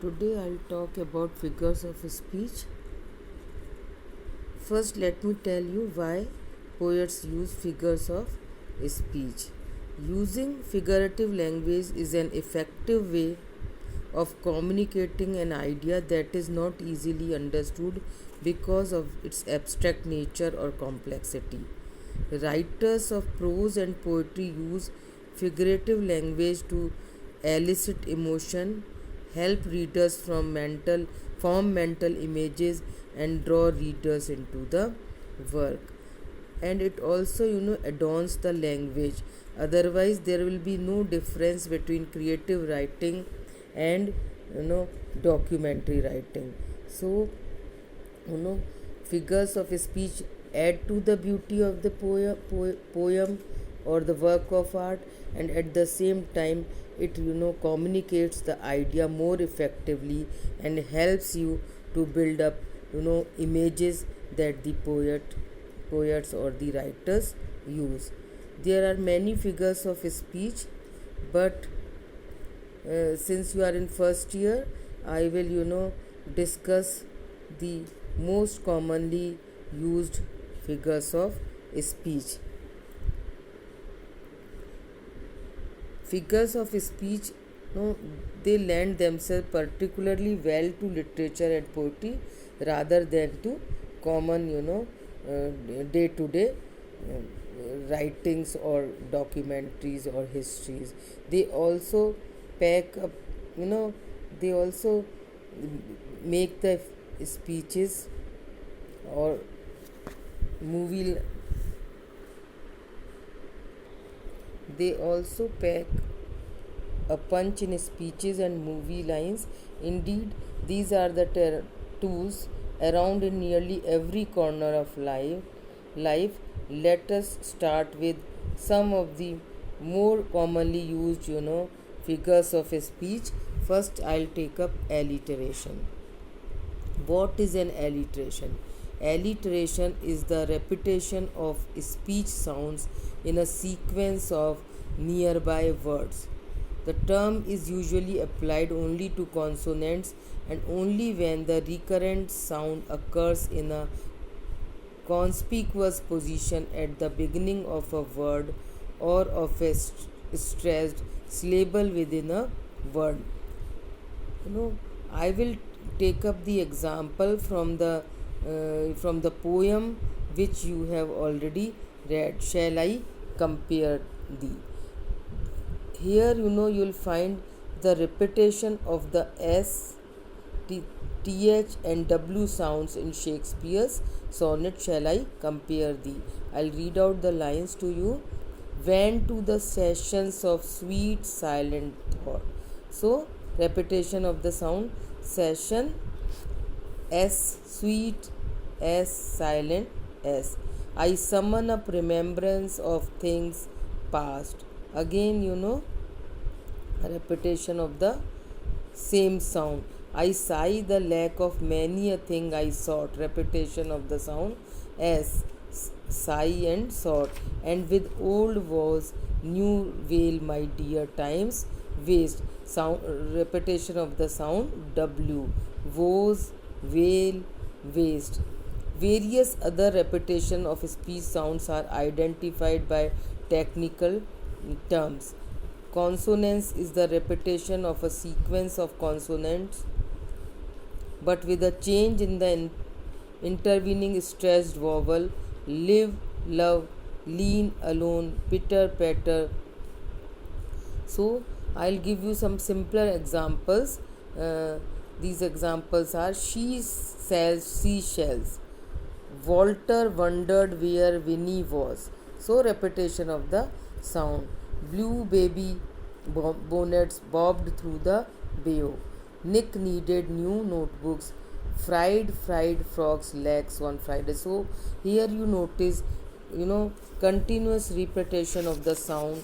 Today I'll talk about figures of speech. First, let me tell you why poets use figures of speech. Using figurative language is an effective way of communicating an idea that is not easily understood because of its abstract nature or complexity. Writers of prose and poetry use figurative language to elicit emotion, help readers form mental images and draw readers into the work. And it also adorns the language. Otherwise there will be no difference between creative writing and documentary writing. So you know figures of speech add to the beauty of the poem or the work of art, and at the same time it communicates the idea more effectively and helps you to build up images that the poets or the writers use. There are many figures of speech, but since you are in first year, I will discuss the most commonly used figures of speech. Figures of speech, they lend themselves particularly well to literature and poetry rather than to common day to day writings or documentaries or histories. They also pack up, you know they also make the speeches or movie. They also pack a punch in speeches and movie lines. Indeed, these are the tools around in nearly every corner of life. Let us start with some of the more commonly used, figures of speech. First, I'll take up alliteration. What is an alliteration? Alliteration is the repetition of speech sounds in a sequence of nearby words. The term is usually applied only to consonants and only when the recurrent sound occurs in a conspicuous position at the beginning of a word or of a stressed syllable within a word. I will take up the example from the poem which you have already read. Shall I compare thee? Here you'll find the repetition of the s, th and w sounds in Shakespeare's sonnet Shall I compare thee. I'll read out the lines to you. Went to the sessions of sweet silent thought. So repetition of the sound. Session, s, sweet, s, silent, s. I summon up remembrance of things past. Again repetition of the same sound. I sigh the lack of many a thing I sought. Repetition of the sound s, sigh and sought. And with old woes new wail my dear times waste. Sound, repetition of the sound w, woes, wail, waste. Various other repetition of speech sounds are identified by technical terms. Consonance is the repetition of a sequence of consonants but with a change in the intervening stressed vowel. Live, love, lean, alone, pitter, patter. So I'll give you some simpler examples. These examples are: she sells seashells. Walter wondered where Winnie was. So repetition of the sound. Blue baby bonnets bobbed through the bayou. Nick needed new notebooks. Fried frogs legs on Friday. So here you notice continuous repetition of the sound.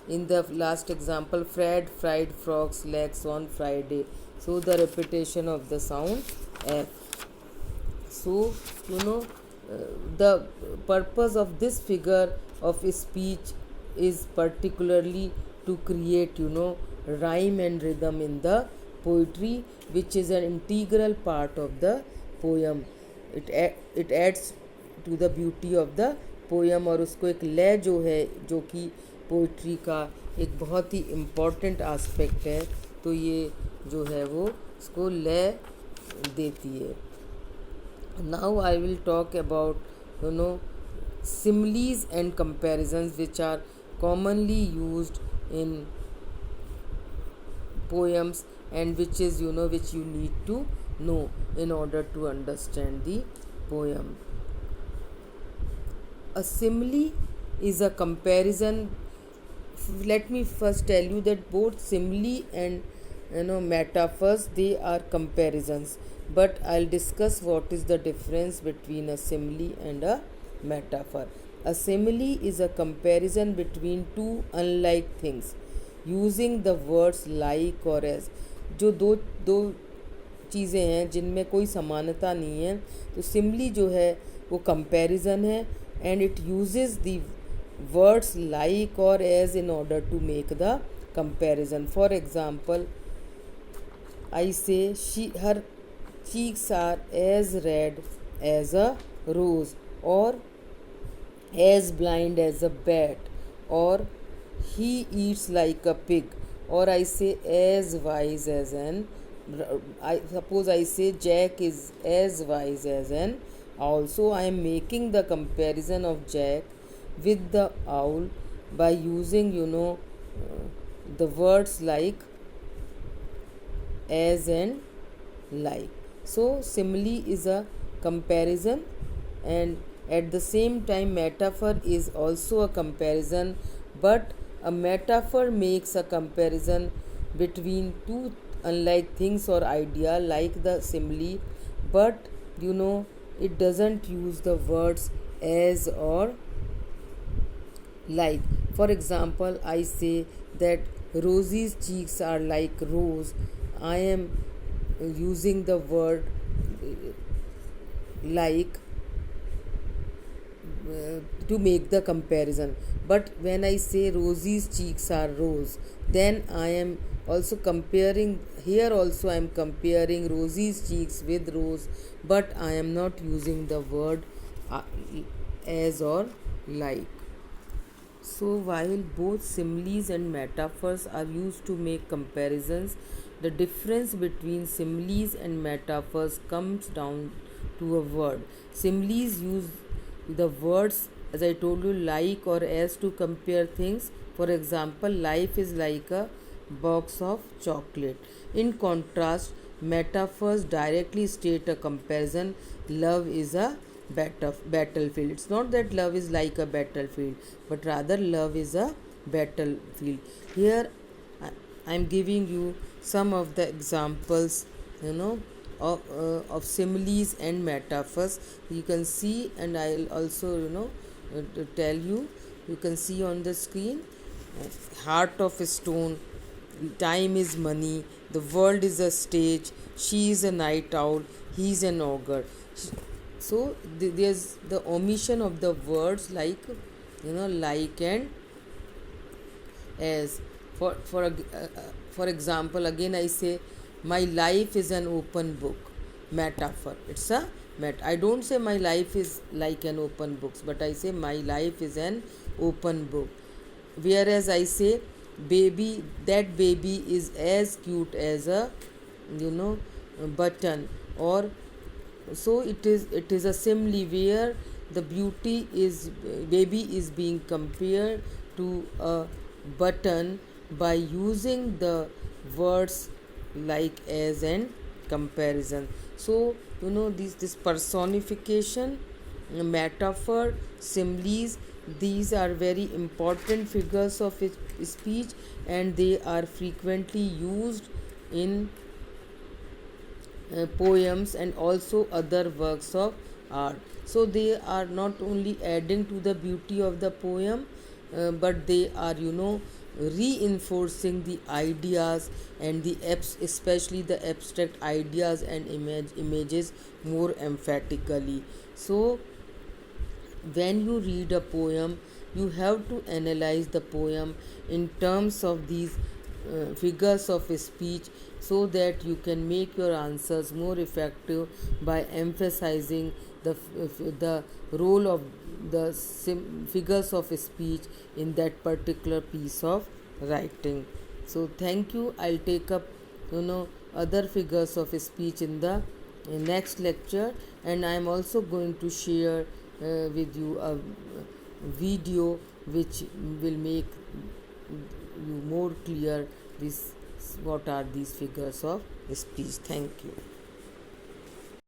In the last example, fried frogs legs on Friday. So the repetition of the sound f. So the purpose of this figure of speech is particularly to create rhyme and rhythm in the poetry, which is an integral part of the poem. It adds to the beauty of the poem, और उसको एक लय जो है, जो कि poetry का एक बहुत ही इम्पॉर्टेंट आस्पेक्ट है, तो ये जो है वो उसको लय देती है. Now I will talk about similes and comparisons which are commonly used in poems, and which is which you need to know in order to understand the poem. A simile is a comparison. Let me first tell you that both simile and metaphors, they are comparisons, but I'll discuss what is the difference between a simile and a metaphor. A simile is a comparison between two unlike things using the words like or as. जो दो दो चीज़ें हैं जिनमें कोई समानता नहीं है, तो सिमली जो है वो कंपैरिजन है, and it uses the words like or as in order to make the comparison. For example, I say her cheeks are as red as a rose, or as blind as a bat, or he eats like a pig, or I say as wise as an, I say Jack is as wise as an owl. So I am making the comparison of Jack with the owl by using the words like as and like. So simile is a comparison, and at the same time metaphor is also a comparison, but a metaphor makes a comparison between two unlike things or idea like the simile, but it doesn't use the words as or like. For example, I say that Rosie's cheeks are like rose. I am using the word like to make the comparison, but when I say Rosie's cheeks are rose, then I am also comparing. Here also I am comparing Rosie's cheeks with rose, but I am not using the word as or like. So while both similes and metaphors are used to make comparisons, the difference between similes and metaphors comes down to a word. Similes use the words, as I told you, like or as to compare things. For example, life is like a box of chocolate. In contrast, metaphors directly state a comparison. Love is a battlefield. It's not that love is like a battlefield, but rather love is a battlefield. Here I am giving you some of the examples of similes and metaphors. You can see, and I'll also tell you. You can see on the screen, heart of stone, time is money, the world is a stage, she is a night owl, he is an ogre. So there's the omission of the words like like and as. For example, again I say my life is an open book. Metaphor. It's a I don't say my life is like an open book, but I say my life is an open book. Whereas I say baby, that baby is as cute as a button, or so it is a simile where the beauty is baby is being compared to a button by using the words like as and comparison. So this personification, metaphor, similes, these are very important figures of speech, and they are frequently used in poems and also other works of art. So they are not only adding to the beauty of the poem, but they are reinforcing the ideas and especially the abstract ideas and images more emphatically. So when you read a poem, you have to analyze the poem in terms of these figures of speech so that you can make your answers more effective by emphasizing the role of the figures of speech in that particular piece of writing. So thank you. I'll take up other figures of speech in the next lecture, and I am also going to share with you a video which will make you more clear this what are these figures of speech. Thank you.